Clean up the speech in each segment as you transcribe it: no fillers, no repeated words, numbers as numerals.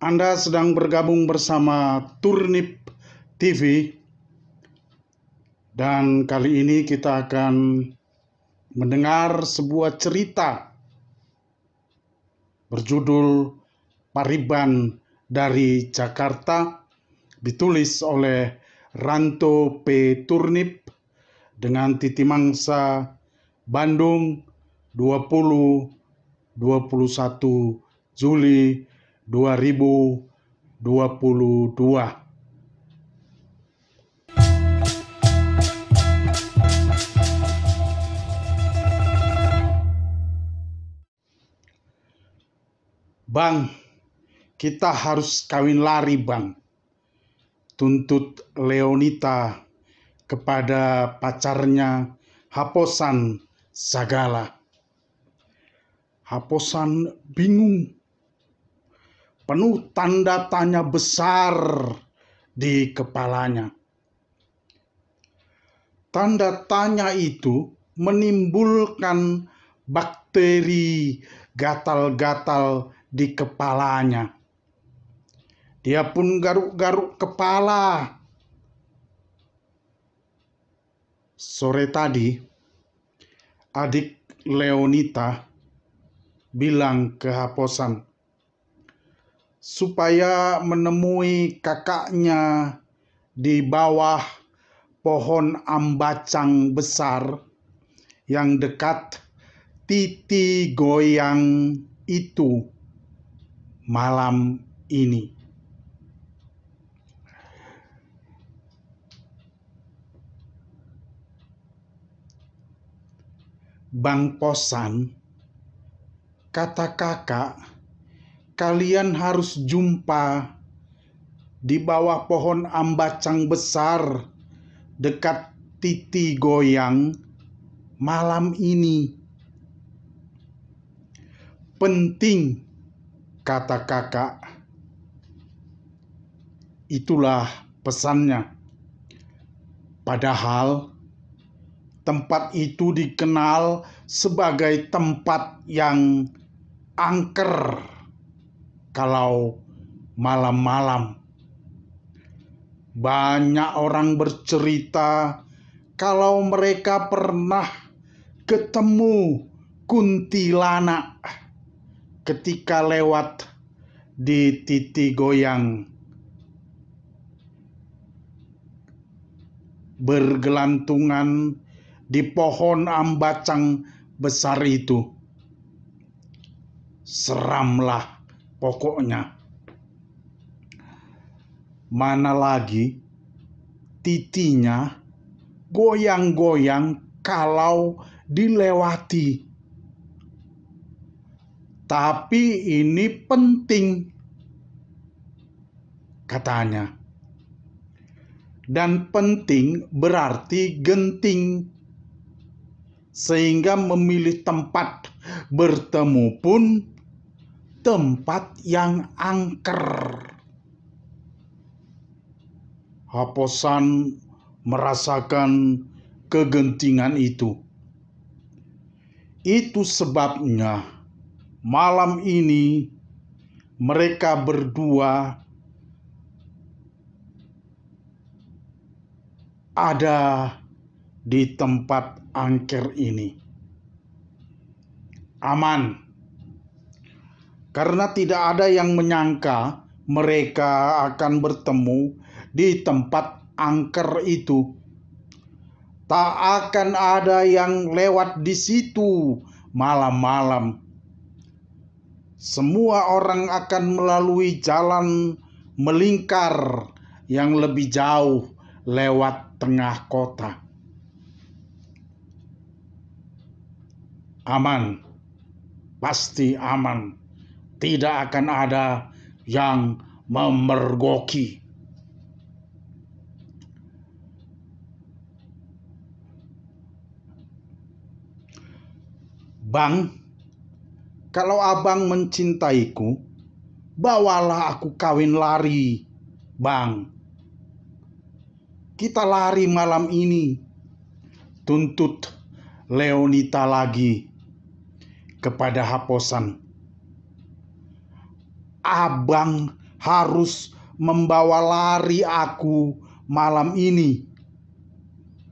Anda sedang bergabung bersama Turnip TV, dan kali ini kita akan mendengar sebuah cerita berjudul Pariban dari Jakarta, ditulis oleh Ranto P. Turnip dengan titi mangsa Bandung 21 Juli 2022. Bang, kita harus kawin lari, Bang, tuntut Leonita kepada pacarnya Haposan Sagala. Haposan bingung, penuh tanda tanya besar di kepalanya. Tanda tanya itu menimbulkan bakteri gatal-gatal di kepalanya. Dia pun garuk-garuk kepala. Sore tadi, adik Leonita bilang ke Haposan supaya menemui kakaknya di bawah pohon ambacang besar yang dekat titi goyang itu malam ini. Bang Posan, kata kakak, kalian harus jumpa di bawah pohon ambacang besar dekat titi goyang malam ini. Penting, kata kakak. Itulah pesannya. Padahal tempat itu dikenal sebagai tempat yang angker kalau malam-malam. Banyak orang bercerita kalau mereka pernah ketemu kuntilanak ketika lewat di titi goyang bergelantungan di pohon ambacang besar itu. Seramlah pokoknya. Mana lagi titinya goyang-goyang kalau dilewati. Tapi ini penting, katanya. Dan penting berarti genting. Sehingga memilih tempat bertemu pun tempat yang angker. Haposan merasakan kegentingan itu. Itu sebabnya malam ini mereka berdua ada di tempat angker ini. Aman. Karena tidak ada yang menyangka mereka akan bertemu di tempat angker itu. Tak akan ada yang lewat di situ malam-malam. Semua orang akan melalui jalan melingkar yang lebih jauh lewat tengah kota. Aman, pasti aman. Tidak akan ada yang memergoki. Bang, kalau abang mencintaiku, bawalah aku kawin lari, Bang. Kita lari malam ini, tuntut Leonita lagi kepada Haposan. Abang harus membawa lari aku malam ini.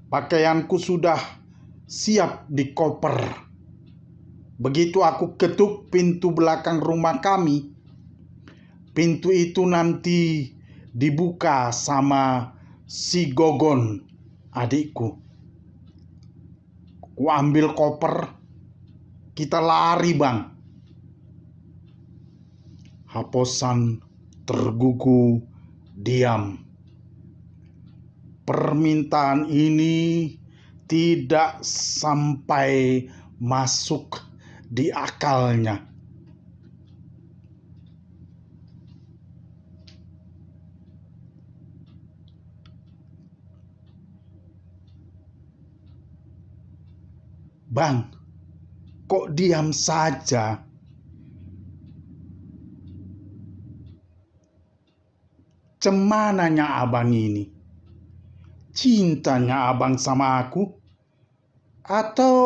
Pakaianku sudah siap di koper. Begitu aku ketuk pintu belakang rumah kami, pintu itu nanti dibuka sama si Gogon, adikku. Ku ambil koper, kita lari, Bang. Haposan tergugu diam. Permintaan ini tidak sampai masuk di akalnya. Bang, kok diam saja? Cemananya abang ini? Cintanya abang sama aku? Atau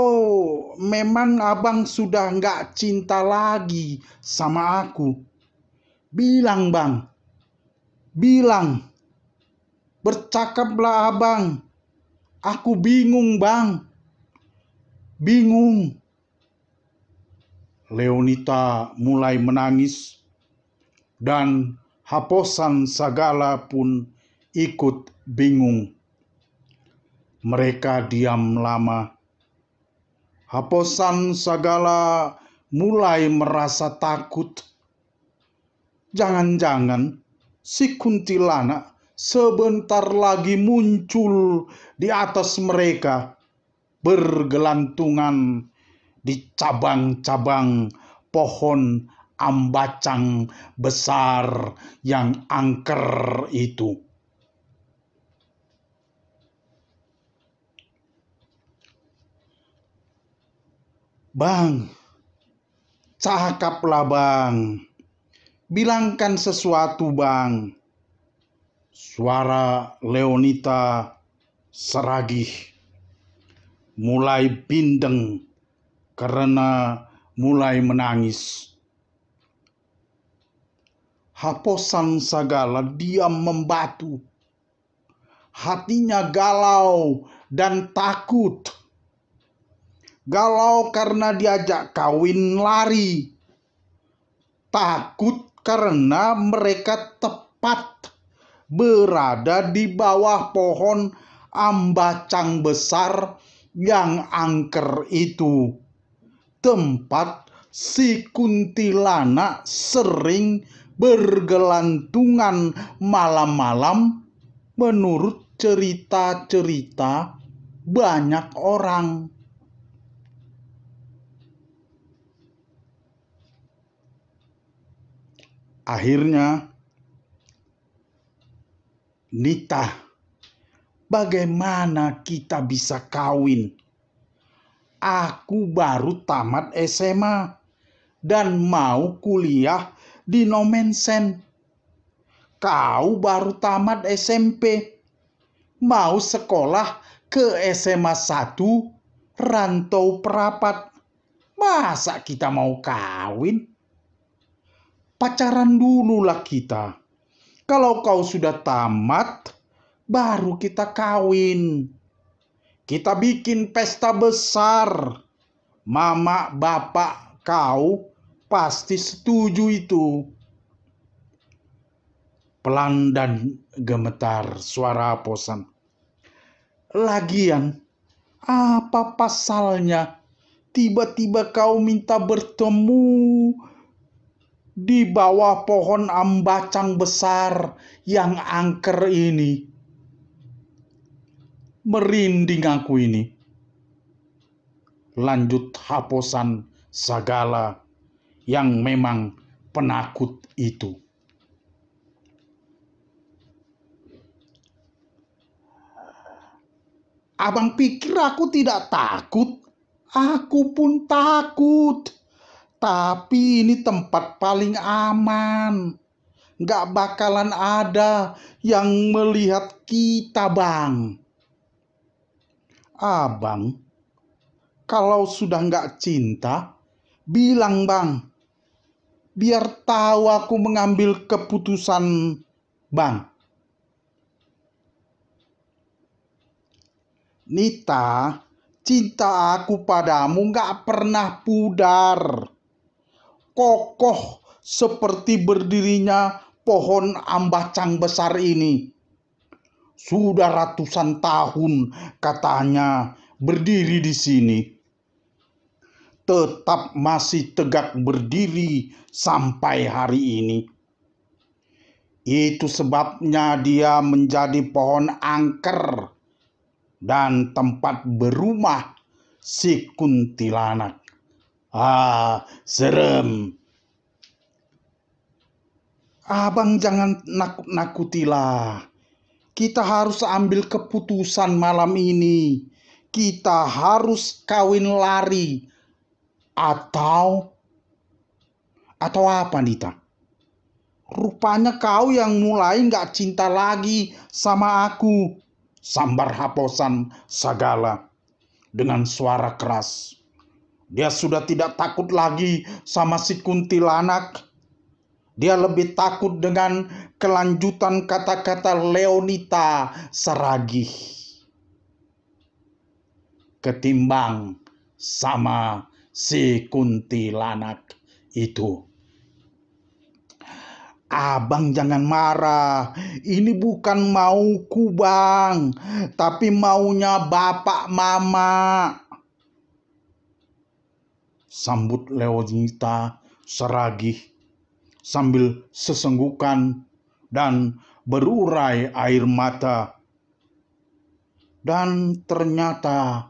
memang abang sudah nggak cinta lagi sama aku? Bilang, Bang. Bilang. Bercakaplah abang. Aku bingung, Bang. Bingung. Leonita mulai menangis dan Haposan Sagala pun ikut bingung. Mereka diam lama. Haposan Sagala mulai merasa takut. Jangan-jangan si kuntilanak sebentar lagi muncul di atas mereka, bergelantungan di cabang-cabang pohon ambacang besar yang angker itu. Bang, cakaplah, Bang. Bilangkan sesuatu, Bang. Suara Leonita seragih, mulai bindeng karena mulai menangis. Haposan Sagala diam membatu. Hatinya galau dan takut. Galau karena diajak kawin lari. Takut karena mereka tepat berada di bawah pohon ambacang besar yang angker itu. Tempat si kuntilanak sering bergelantungan malam-malam menurut cerita-cerita banyak orang. Akhirnya, Nita, bagaimana kita bisa kawin? Aku baru tamat SMA dan mau kuliah di Nomensen. Kau baru tamat SMP, mau sekolah ke SMA 1 Rantau Perapat. Masa kita mau kawin? Pacaran dululah kita. Kalau kau sudah tamat, baru kita kawin. Kita bikin pesta besar. Mama, bapak kau pasti setuju itu. Pelan dan gemetar suara Haposan. Lagian, apa pasalnya tiba-tiba kau minta bertemu di bawah pohon ambacang besar yang angker ini? Merinding aku ini. Lanjut Haposan Sagala yang memang penakut itu. Abang pikir aku tidak takut? Aku pun takut. Tapi ini tempat paling aman. Gak bakalan ada yang melihat kita, Bang. Abang, kalau sudah gak cinta, bilang, Bang. biar tahu aku mengambil keputusan, Bang. Nita, cinta aku padamu gak pernah pudar. Kokoh seperti berdirinya pohon ambacang besar ini. Sudah ratusan tahun katanya berdiri di sini. Tetap masih tegak berdiri sampai hari ini. Itu sebabnya dia menjadi pohon angker dan tempat berumah si kuntilanak. Serem. Abang jangan nakut-nakutilah. Kita harus ambil keputusan malam ini. Kita harus kawin lari. Atau apa, Nita? Rupanya kau yang mulai gak cinta lagi sama aku. Sambar Haposan Sagala dengan suara keras. Dia sudah tidak takut lagi sama si kuntilanak. Dia lebih takut dengan kelanjutan kata-kata Leonita Saragih ketimbang sama si kuntilanak itu. Abang jangan marah. Ini bukan mauku, Bang, tapi maunya bapak mama. Sambut Leonita Saragih sambil sesenggukan dan berurai air mata. Dan ternyata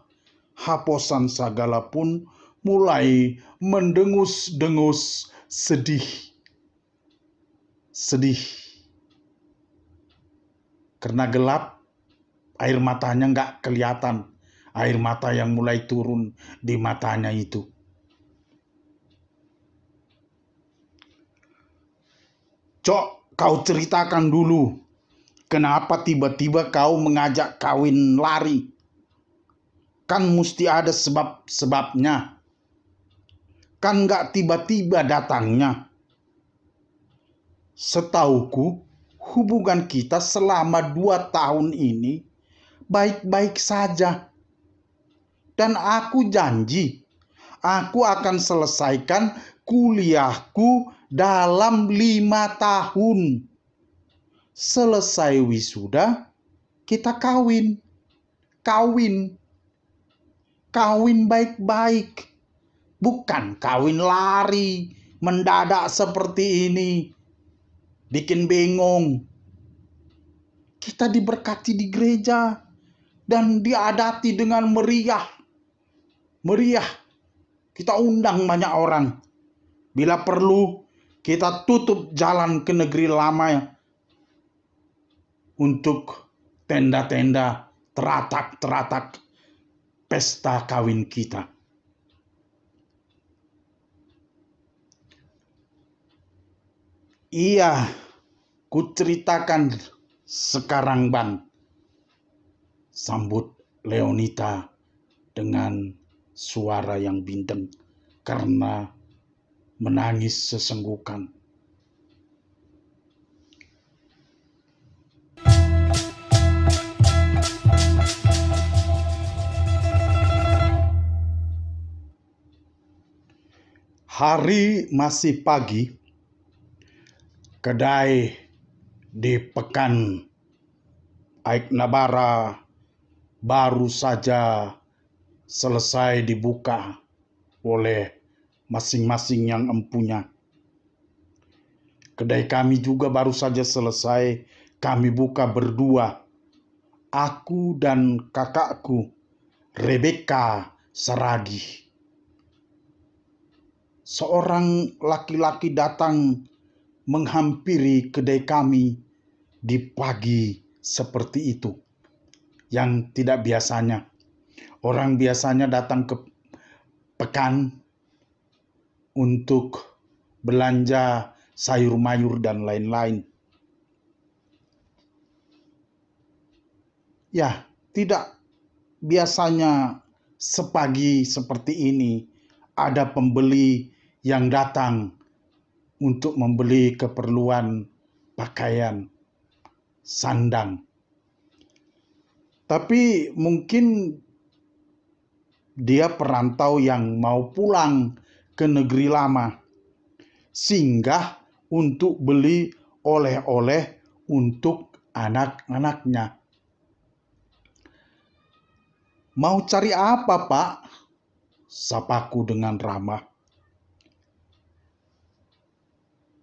Haposan Sagala pun mulai mendengus-dengus sedih. Karena gelap, air matanya gak kelihatan. Air mata yang mulai turun di matanya itu. Cok, kau ceritakan dulu. Kenapa tiba-tiba kau mengajak kawin lari? Kan mesti ada sebab-sebabnya. Kan gak tiba-tiba datangnya. Setauku, hubungan kita selama 2 tahun ini baik-baik saja. Dan aku janji, aku akan selesaikan kuliahku dalam 5 tahun. Selesai wisuda, kita kawin. Kawin baik-baik. Bukan kawin lari, mendadak seperti ini. Bikin bingung. Kita diberkati di gereja dan diadati dengan meriah. Kita undang banyak orang. Bila perlu, kita tutup jalan ke negeri lama untuk tenda-tenda, teratak-teratak pesta kawin kita. Iya, kuceritakan sekarang, Bang. Sambut Leonita dengan suara yang bindeng karena menangis sesenggukan. Hari masih pagi. Kedai di Pekan Aik Nabara baru saja selesai dibuka oleh masing-masing yang empunya. Kedai kami juga baru saja selesai kami buka berdua. Aku dan kakakku, Rebecca Saragih. Seorang laki-laki datang menghampiri kedai kami di pagi seperti itu, yang tidak biasanya. Orang biasanya datang ke pekan untuk belanja sayur mayur dan lain-lain. Ya, tidak biasanya sepagi seperti ini ada pembeli yang datang untuk membeli keperluan pakaian, sandang. Tapi mungkin dia perantau yang mau pulang ke negeri lama, singgah untuk beli oleh-oleh untuk anak-anaknya. "Mau cari apa, Pak?" sapaku dengan ramah.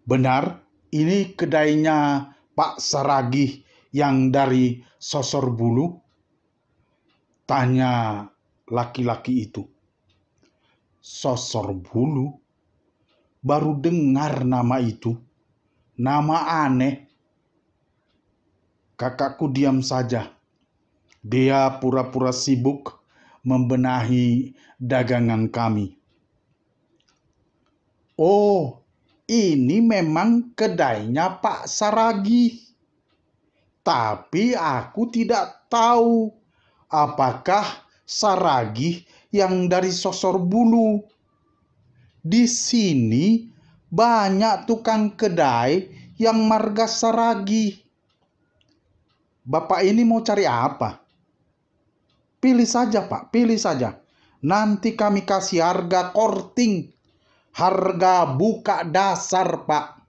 "Benar, ini kedainya Pak Saragih yang dari Sosorbulu?" tanya laki-laki itu. Sosorbulu? Baru dengar nama itu. Nama aneh. Kakakku diam saja. Dia pura-pura sibuk membenahi dagangan kami. "Oh, ini memang kedainya Pak Saragih. Tapi aku tidak tahu apakah Saragih yang dari Sosorbulu. Di sini banyak tukang kedai yang marga Saragih. Bapak ini mau cari apa? Pilih saja, Pak, pilih saja. Nanti kami kasih harga korting. Harga buka dasar, Pak."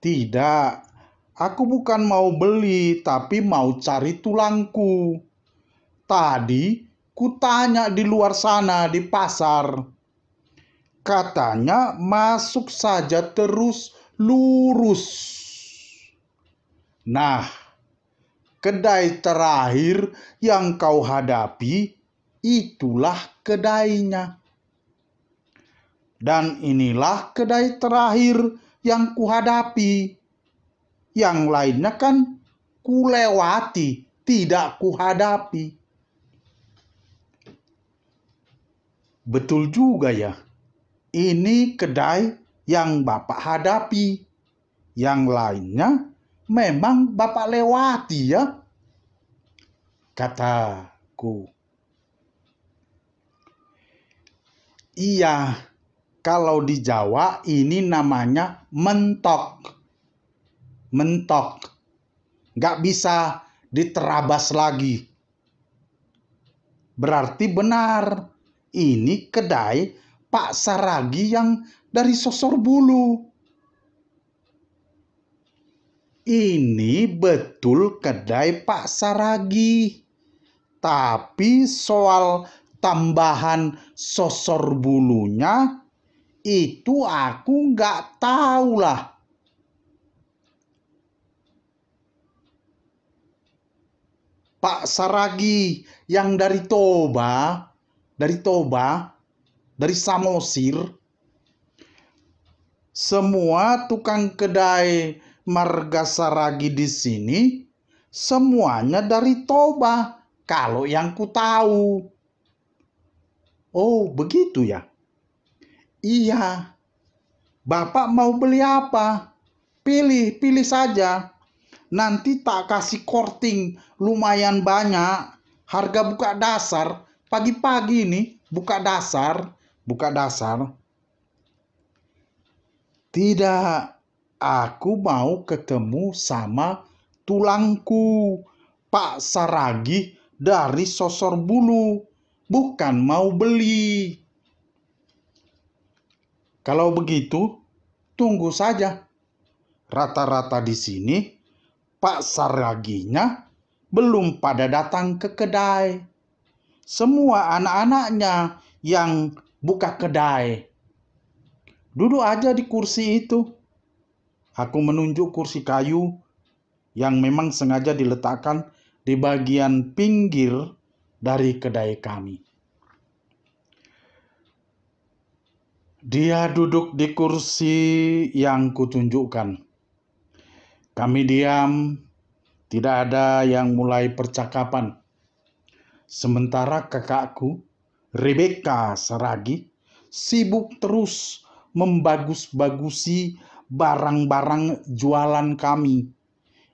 "Tidak, aku bukan mau beli, tapi mau cari tulangku. Tadi kutanya di luar sana di pasar. Katanya masuk saja terus lurus. Nah, kedai terakhir yang kau hadapi, itulah kedainya. Dan inilah kedai terakhir yang kuhadapi. Yang lainnya kan kulewati, tidak kuhadapi." "Betul juga ya. Ini kedai yang Bapak hadapi. Yang lainnya memang Bapak lewati ya," kataku. "Iya, kalau di Jawa ini namanya mentok. Mentok. Nggak bisa diterabas lagi. Berarti benar. Ini kedai Pak Saragih yang dari Sosorbulu." "Ini betul kedai Pak Saragih. Tapi soal tambahan Sosorbulunya itu aku nggak tahu lah." "Pak Saragih yang dari Toba, dari Samosir, semua tukang kedai marga Saragih di sini semuanya dari Toba, kalau yang ku tahu." "Oh, begitu ya?" "Iya. Bapak mau beli apa? Pilih saja. Nanti tak kasih korting lumayan banyak. Harga buka dasar. Pagi-pagi ini buka dasar. "Tidak, aku mau ketemu sama tulangku, Pak Saragih dari Sosorbulu. Bukan mau beli." "Kalau begitu, tunggu saja. Rata-rata di sini Pak Saragihnya belum pada datang ke kedai. Semua anak-anaknya yang buka kedai. Duduk aja di kursi itu." Aku menunjuk kursi kayu yang memang sengaja diletakkan di bagian pinggir dari kedai kami. Dia duduk di kursi yang kutunjukkan. Kami diam, tidak ada yang mulai percakapan. Sementara kakakku, Rebecca Saragih, sibuk terus membagus-bagusi barang-barang jualan kami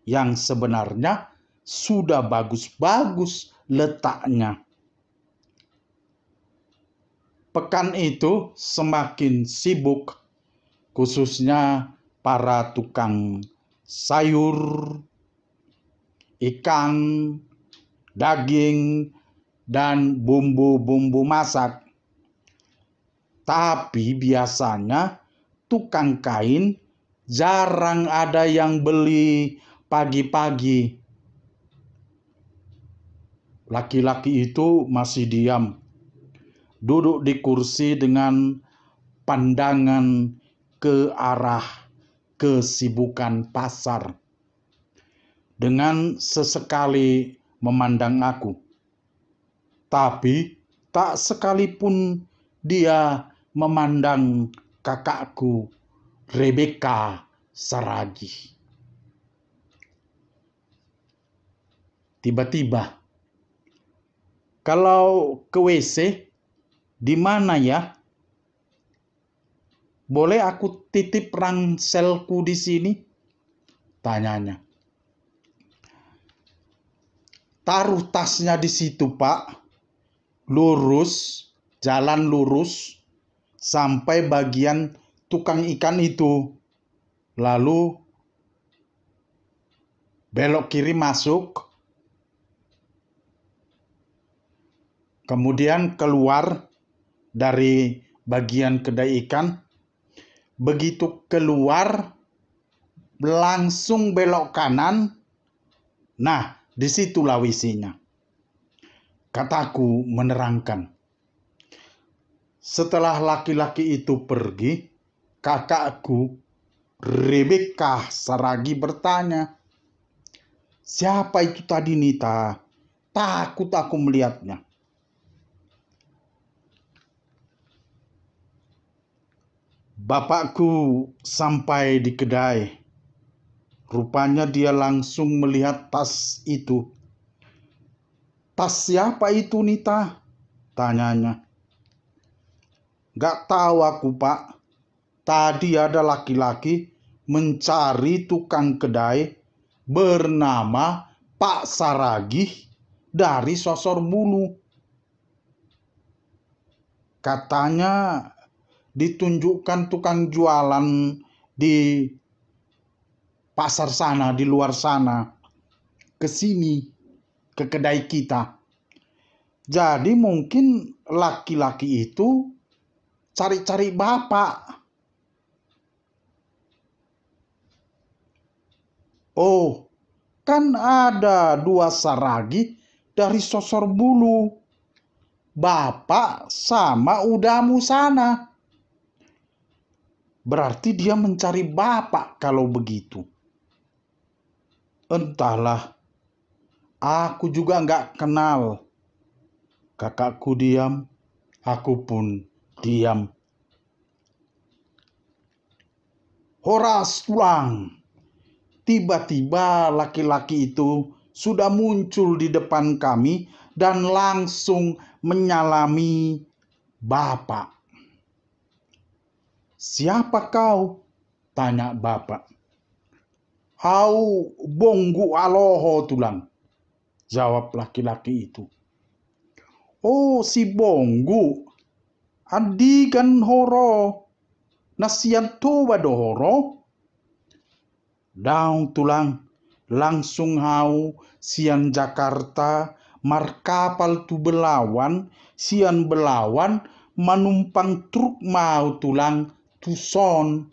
yang sebenarnya sudah bagus-bagus letaknya. pekan itu semakin sibuk, khususnya para tukang sayur, ikan, daging, dan bumbu-bumbu masak. Tapi biasanya tukang kain jarang ada yang beli pagi-pagi. Laki-laki itu masih diam, duduk di kursi dengan pandangan ke arah kesibukan pasar. Dengan sesekali memandang aku. Tapi tak sekalipun dia memandang kakakku, Rebecca Saragi. Tiba-tiba, kalau ke WC, di mana ya? Boleh aku titip ranselku di sini? Tanyanya. Taruh tasnya di situ, Pak. Lurus, jalan lurus, sampai bagian tukang ikan itu. Lalu belok kiri masuk. Kemudian keluar dari bagian kedai ikan. Begitu keluar, langsung belok kanan. Nah, disitulah WC-nya. Kataku menerangkan. Setelah laki-laki itu pergi, kakakku, Rebecca Saragi bertanya, "Siapa itu tadi, Nita? Takut aku melihatnya." Bapakku sampai di kedai. Rupanya dia langsung melihat tas itu. "Tas siapa itu, Nita?" tanyanya. "Gak tahu aku, Pak. Tadi ada laki-laki mencari tukang kedai bernama Pak Saragih dari Sosorbulu. Katanya ditunjukkan tukang jualan di pasar sana, di luar sana, ke sini, ke kedai kita. Jadi mungkin laki-laki itu cari-cari bapak." "Oh, kan ada 2 Saragi dari Sosorbulu. Bapak sama udamu sana. Berarti dia mencari bapak kalau begitu." "Entahlah, aku juga nggak kenal." Kakakku diam, aku pun diam. Horas tulang. Tiba-tiba laki-laki itu sudah muncul di depan kami dan langsung menyalami bapak. "Siapa kau?" tanya bapak. "Au Bonggu Aloho tulang," jawab laki-laki itu. "Oh, si Bonggu. Adigan horo. Nasian toba dohoro." Daun tulang langsung hau sian Jakarta markapal tu belawan, sian belawan manumpang truk mau tulang tuson.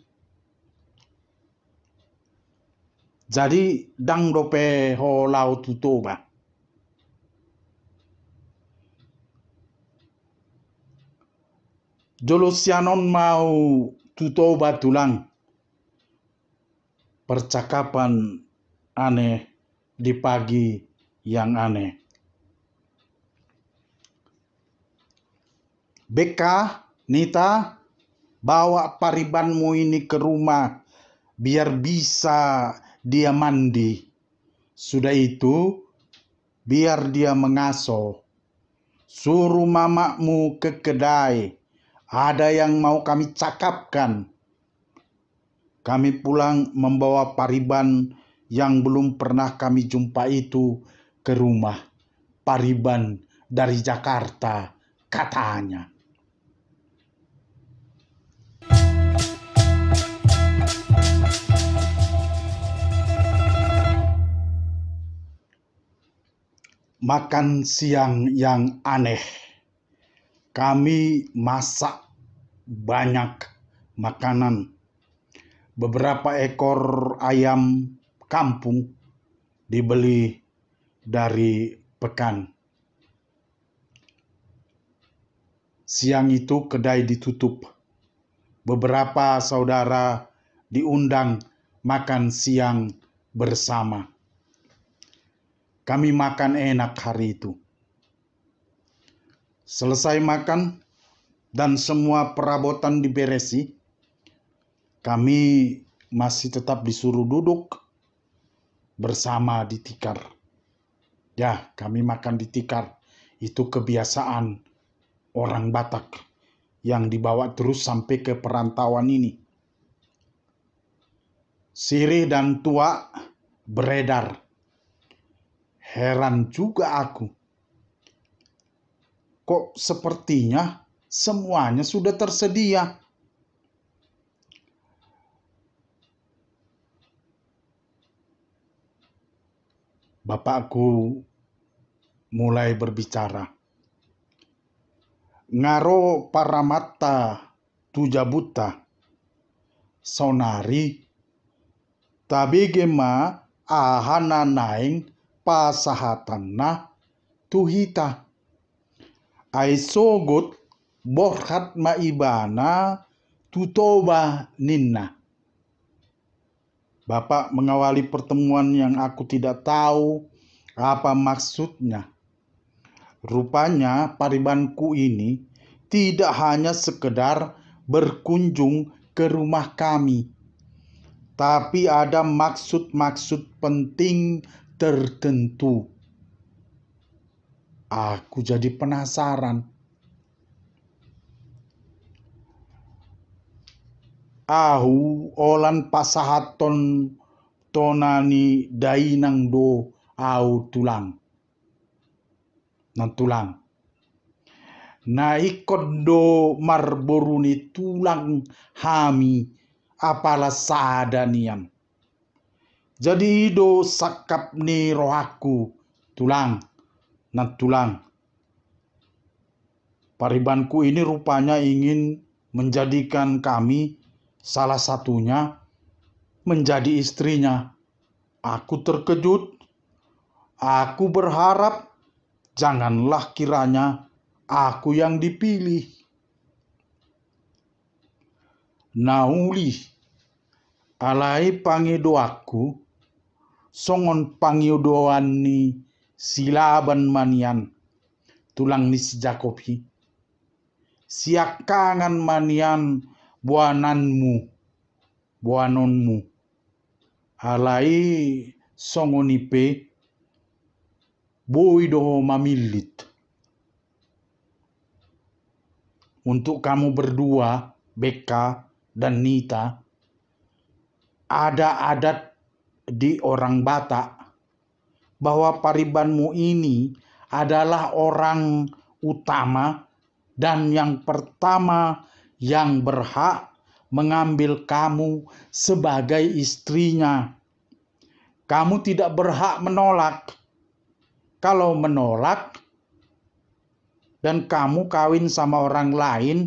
Jadi dang dope ho lau tu toba. Jolosianon mau tu toba tulang. Percakapan aneh di pagi yang aneh. "Beka, Nita, bawa paribanmu ini ke rumah biar bisa dia mandi. Sudah itu, biar dia mengasuh. Suruh mamakmu ke kedai. Ada yang mau kami cakapkan." Kami pulang membawa Pariban yang belum pernah kami jumpa itu ke rumah. "Pariban dari Jakarta," katanya. makan siang yang aneh. Kami masak banyak makanan. Beberapa ekor ayam kampung dibeli dari pekan. Siang itu kedai ditutup. Beberapa saudara diundang makan siang bersama. Kami makan enak hari itu. Selesai makan dan semua perabotan diberesi, kami masih tetap disuruh duduk bersama di tikar. Ya, kami makan di tikar. Itu kebiasaan orang Batak yang dibawa terus sampai ke perantauan ini. Sirih dan tua beredar. Heran juga aku. Kok sepertinya semuanya sudah tersedia. Bapakku mulai berbicara. Ngaro paramata tujabuta sonari tabigema ahana naing pasahatanna tuhita aisogot borhat maibana tutoba ninna. Bapak mengawali pertemuan yang aku tidak tahu apa maksudnya. Rupanya paribanku ini tidak hanya sekedar berkunjung ke rumah kami, tapi ada maksud-maksud penting tertentu. Aku jadi penasaran. Ahu olan pasahaton tonani dainang do au tulang. Tulang. Na ikut do marboruni tulang hami apala sadanian. Jadi do sakap ni rohaku tulang. Tulang. Paribanku ini rupanya ingin menjadikan kami salah satunya menjadi istrinya. Aku terkejut. Aku berharap janganlah kiranya aku yang dipilih. Nauli alai pangidoaku songon pangidoan ni silaban manian tulang ni si Jakobi. Siakangan manian buanonmu. Alai songonipe boido mamilit. Untuk kamu berdua, Beka dan Nita, ada adat di orang Batak bahwa paribanmu ini adalah orang utama dan yang pertama yang berhak mengambil kamu sebagai istrinya. Kamu tidak berhak menolak. Kalau menolak dan kamu kawin sama orang lain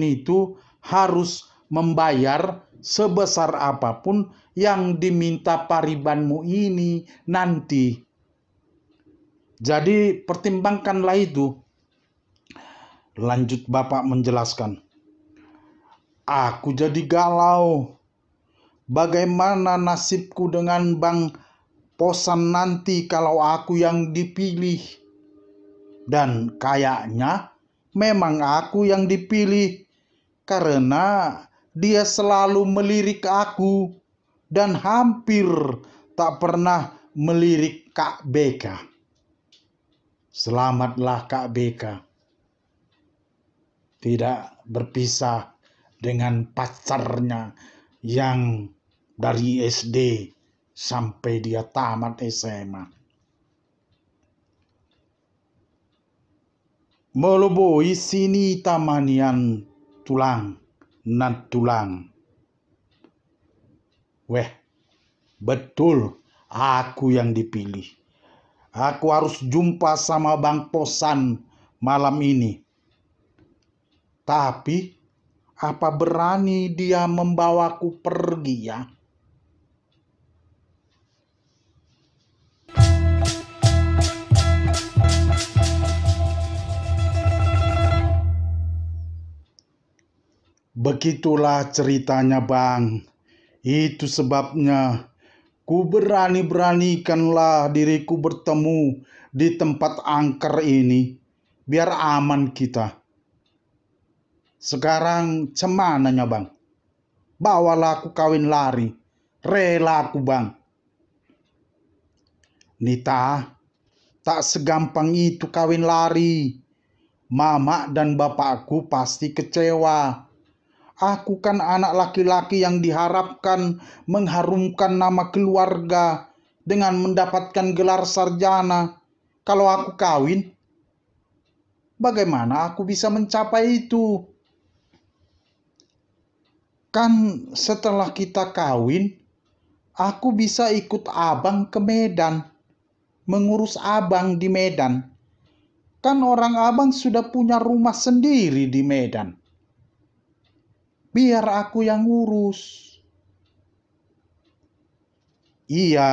itu harus membayar sebesar apapun yang diminta paribanmu ini nanti. Jadi pertimbangkanlah itu. Lanjut Bapak menjelaskan. Aku jadi galau. Bagaimana nasibku dengan Bang Posan nanti kalau aku yang dipilih? Dan kayaknya memang aku yang dipilih karena dia selalu melirik aku dan hampir tak pernah melirik Kak Beka. Selamatlah Kak Beka. Tidak berpisah dengan pacarnya yang dari SD sampai dia tamat SMA. Meloboi sini tamanian tulang. Weh, betul aku yang dipilih. Aku harus jumpa sama Bang Posan malam ini. Tapi, apa berani dia membawaku pergi ya? Begitulah ceritanya, Bang. Itu sebabnya ku berani-beranikanlah diriku bertemu di tempat angker ini, biar aman kita. Sekarang cemananya, Bang? Bawalah aku kawin lari. Rela aku, Bang. Nita, tak segampang itu kawin lari. Mama dan bapakku pasti kecewa. Aku kan anak laki-laki yang diharapkan mengharumkan nama keluarga dengan mendapatkan gelar sarjana. Kalau aku kawin, bagaimana aku bisa mencapai itu? Kan setelah kita kawin, aku bisa ikut abang ke Medan, mengurus abang di Medan. Kan orang abang sudah punya rumah sendiri di Medan. Biar aku yang ngurus. Iya,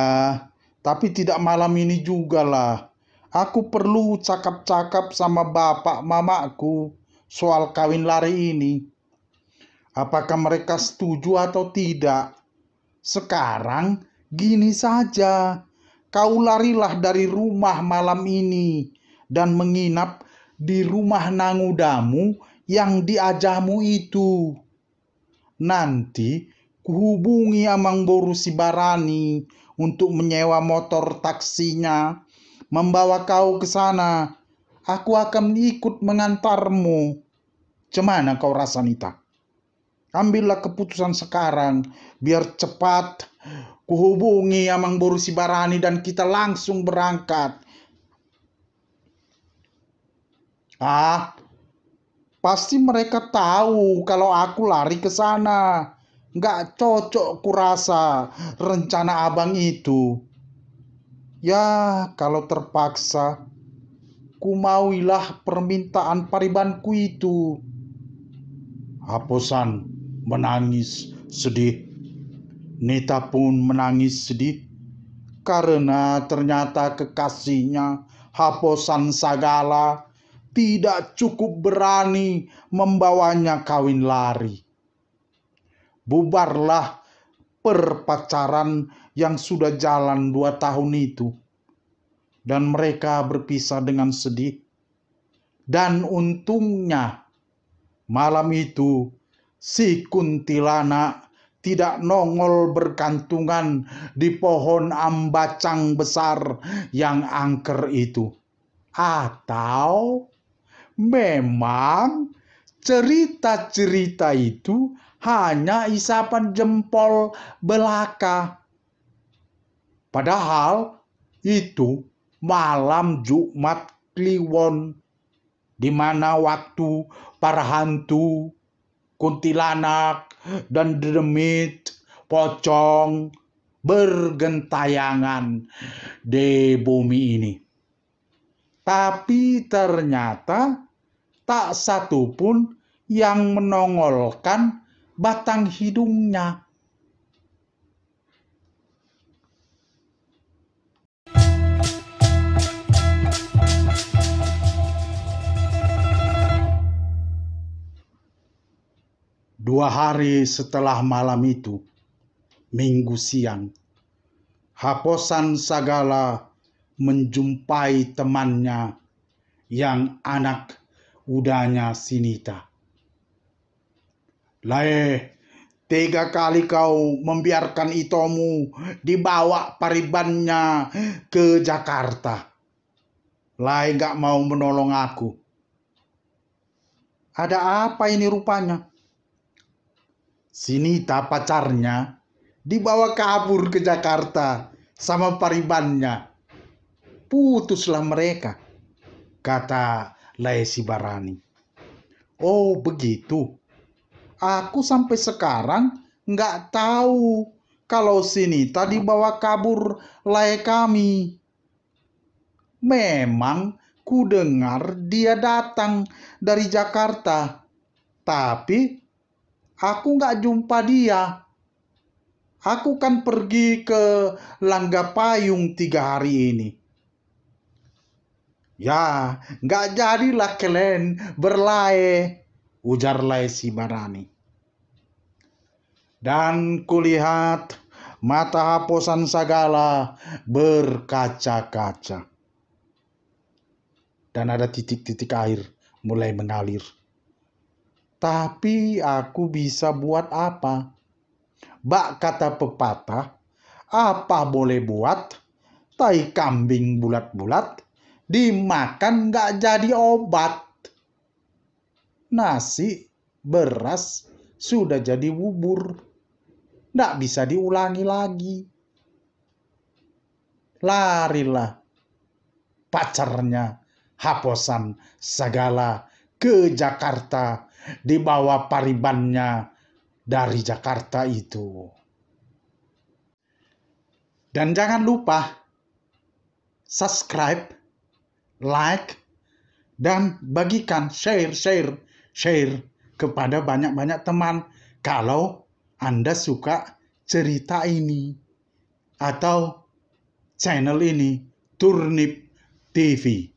tapi tidak malam ini juga lah. Aku perlu cakap-cakap sama bapak mamaku soal kawin lari ini. Apakah mereka setuju atau tidak? Sekarang gini saja. Kau larilah dari rumah malam ini dan menginap di rumah nangudamu yang diajamu itu. Nanti kuhubungi Amang Boru Sibarani untuk menyewa motor taksinya, membawa kau ke sana. Aku akan ikut mengantarmu. Cemana kau rasa, Nita? Ambillah keputusan sekarang, biar cepat kuhubungi Amang Boru Sibarani dan kita langsung berangkat. Pasti mereka tahu kalau aku lari ke sana. Nggak cocok kurasa rencana abang itu. Ya, kalau terpaksa, kumauilah permintaan paribanku itu. Haposan menangis sedih. Nita pun menangis sedih karena ternyata kekasihnya Haposan Sagala tidak cukup berani membawanya kawin lari. Bubarlah perpacaran yang sudah jalan 2 tahun itu. Dan mereka berpisah dengan sedih. Dan untungnya malam itu si kuntilanak tidak nongol bergantungan di pohon ambacang besar yang angker itu. Atau memang cerita-cerita itu hanya isapan jempol belaka. Padahal itu malam Jumat Kliwon, di mana waktu para hantu, kuntilanak, dan demit, pocong bergentayangan di bumi ini. Tapi ternyata tak satu pun yang menongolkan batang hidungnya. Dua hari setelah malam itu, Minggu siang, Haposan Sagala menjumpai temannya yang anak udahnya Sinita. Lae, 3 kali kau membiarkan itomu dibawa paribannya ke Jakarta. Lae gak mau menolong aku. Ada apa ini rupanya? Sinita pacarnya dibawa kabur ke Jakarta sama paribannya. Putuslah mereka, kata Lae Sibarani. Oh begitu. Aku sampai sekarang nggak tahu kalau Sinita dibawa kabur Lae kami. Memang ku dengar dia datang dari Jakarta, tapi aku nggak jumpa dia. Aku kan pergi ke Langgapayung 3 hari ini. Ya, nggak jadilah kalian berlae, ujar si Barani. Dan kulihat mata Haposan Sagala berkaca-kaca. Dan ada titik-titik air mulai mengalir. Tapi aku bisa buat apa? Bak kata pepatah, apa boleh buat? Tai kambing bulat-bulat, dimakan nggak jadi obat. Nasi, beras, sudah jadi bubur. Nggak bisa diulangi lagi. Larilah pacarnya Haposan Sagala ke Jakarta, dibawa paribannya dari Jakarta itu. Dan jangan lupa subscribe, like, dan bagikan, share kepada banyak-banyak teman kalau Anda suka cerita ini atau channel ini, Turnip TV.